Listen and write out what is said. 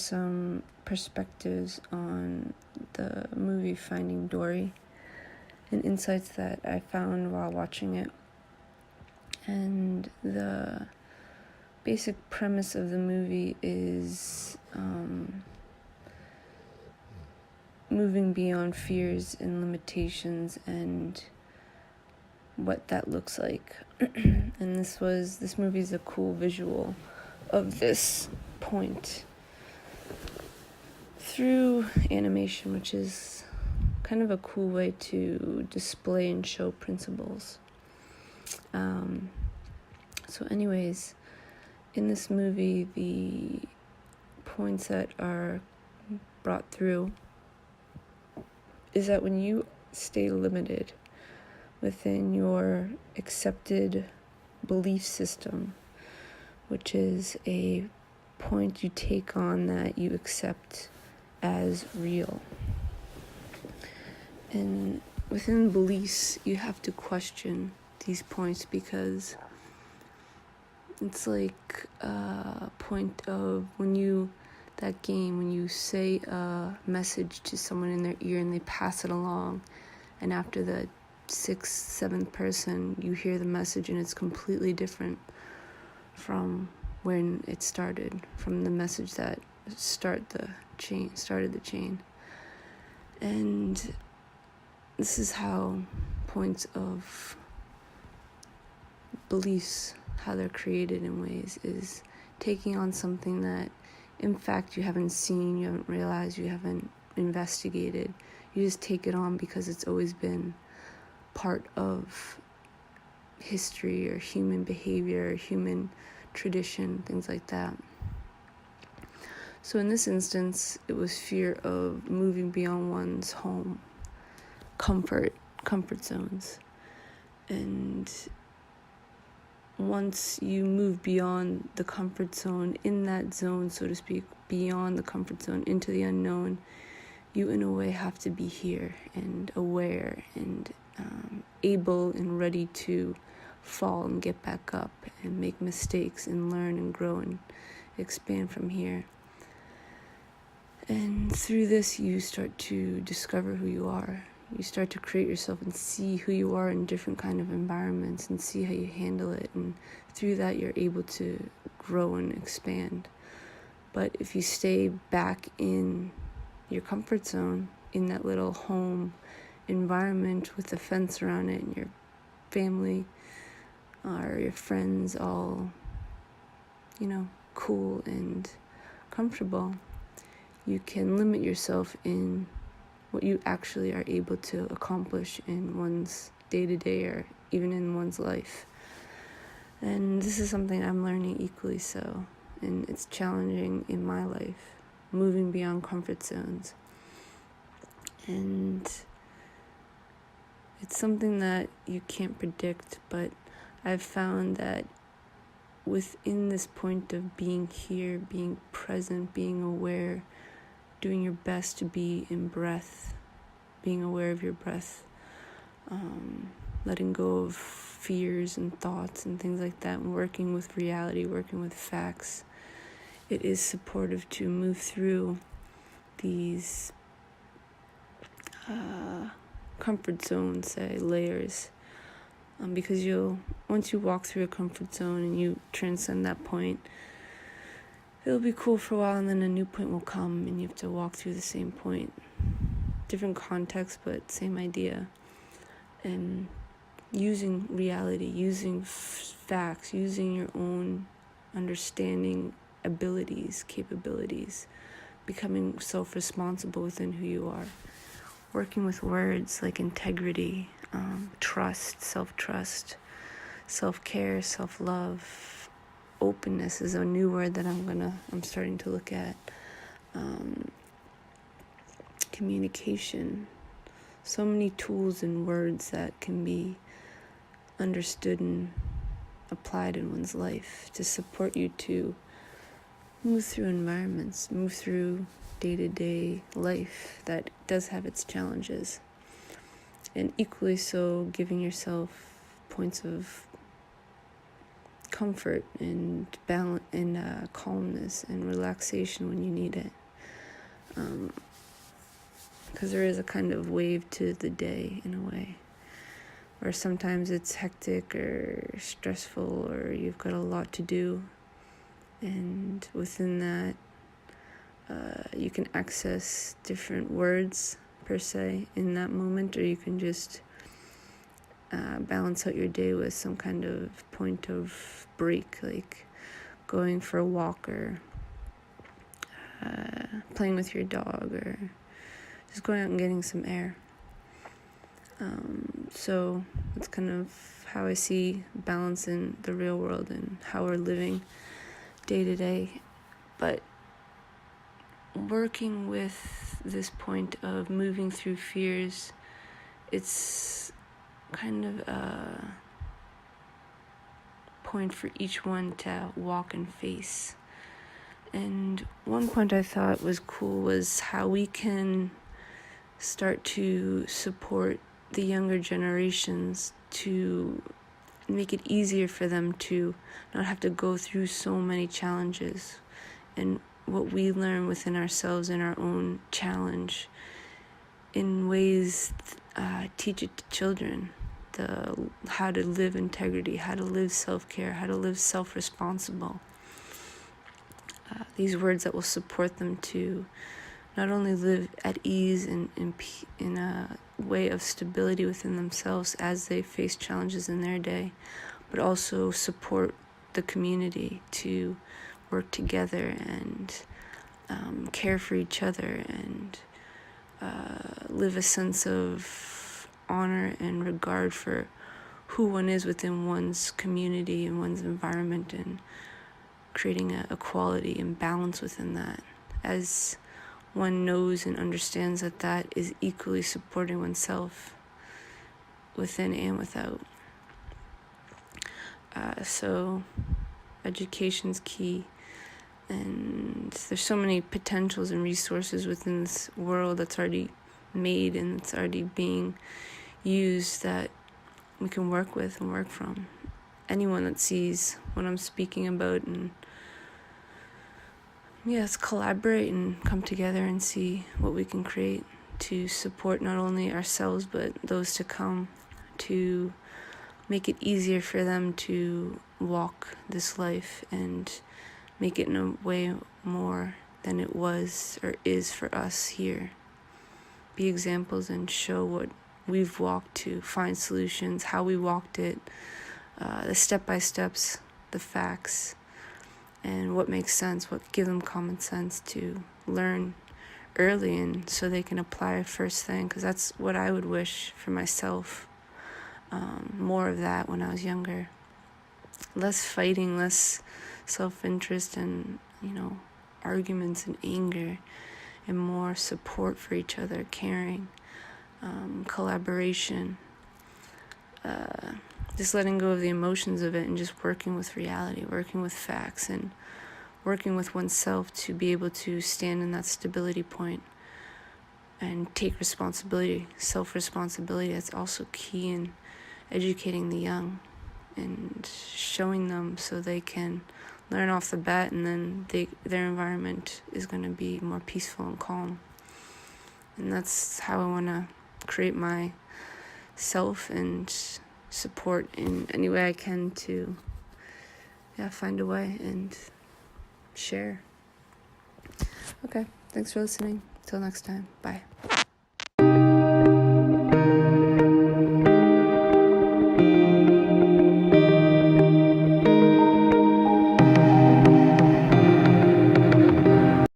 some perspectives on the movie Finding Dory and insights that I found while watching it. And the basic premise of the movie is moving beyond fears and limitations and what that looks like. And this movie is a cool visual of this point through animation, which is kind of a cool way to display and show principles. So anyways, in this movie, the points that are brought through is that when you stay limited within your accepted belief system, which is a point you take on that you accept as real. And within beliefs, you have to question these points because it's like a point of when you say a message to someone in their ear and they pass it along, and after the 6th, 7th person, you hear the message and it's completely different from when it started, from the message that started the chain. And this is how points of beliefs, how they're created in ways, is taking on something that in fact you haven't seen, you haven't realized, you haven't investigated. You just take it on because it's always been part of history or human behavior, or human tradition, things like that. So in this instance, it was fear of moving beyond one's home, comfort zones. And once you move beyond the comfort zone, in that zone, so to speak, beyond the comfort zone, into the unknown, you in a way have to be here and aware and able and ready to fall and get back up and make mistakes and learn and grow and expand from here. And through this, you start to discover who you are. You start to create yourself and see who you are in different kind of environments and see how you handle it. And through that, you're able to grow and expand. But if you stay back in your comfort zone, in that little home environment with a fence around it and your family or your friends all, cool and comfortable, you can limit yourself in what you actually are able to accomplish in one's day-to-day or even in one's life. And this is something I'm learning equally so, and it's challenging in my life, moving beyond comfort zones. And it's something that you can't predict, but I've found that within this point of being here, being present, being aware, doing your best to be in breath, being aware of your breath, letting go of fears and thoughts and things like that, and working with reality, working with facts, it is supportive to move through these comfort zone, say, layers. Because once you walk through a comfort zone and you transcend that point, it'll be cool for a while, and then a new point will come and you have to walk through the same point. Different context, but same idea. And using reality, using facts, using your own understanding, abilities, capabilities, becoming self-responsible within who you are. Working with words like integrity, trust, self-trust, self-care, self-love. Openness is a new word that I'm starting to look at. Communication. So many tools and words that can be understood and applied in one's life to support you to move through environments, move through day-to-day life that does have its challenges. And equally so, giving yourself points of comfort and balance and calmness and relaxation when you need it. Because there is a kind of wave to the day in a way, where sometimes it's hectic or stressful or you've got a lot to do, and within that you can access different words per se in that moment, or you can just balance out your day with some kind of point of break, like going for a walk or playing with your dog or just going out and getting some air. So that's kind of how I see balance in the real world and how we're living day to day. But working with this point of moving through fears, it's kind of a point for each one to walk and face. And one point I thought was cool was how we can start to support the younger generations to make it easier for them to not have to go through so many challenges, and what we learn within ourselves in our own challenge in ways teach it to children, how to live integrity, how to live self-care, how to live self-responsible. These words that will support them to not only live at ease and in a way of stability within themselves as they face challenges in their day, but also support the community to work together and care for each other and live a sense of honor and regard for who one is within one's community and one's environment, and creating a equality and balance within that, as one knows and understands that is equally supporting oneself within and without. So education's key, and there's so many potentials and resources within this world that's already made and it's already being used that we can work with and work from. Anyone that sees what I'm speaking about, and let's collaborate and come together and see what we can create to support not only ourselves but those to come, to make it easier for them to walk this life and make it in a way more than it was or is for us here. Be examples and show what we've walked to find solutions, how we walked it, the step-by-steps, the facts, and what makes sense, what give them common sense to learn early, and so they can apply first thing, because that's what I would wish for myself. More of that when I was younger. Less fighting, less self-interest and, arguments and anger, and more support for each other, caring, collaboration, just letting go of the emotions of it and just working with reality, working with facts, and working with oneself to be able to stand in that stability point and take responsibility, self-responsibility. That's also key in educating the young and showing them so they can learn off the bat, and then their environment is going to be more peaceful and calm. And that's how I want to create myself and support in any way I can to find a way and share. Okay, thanks for listening. Till next time, bye.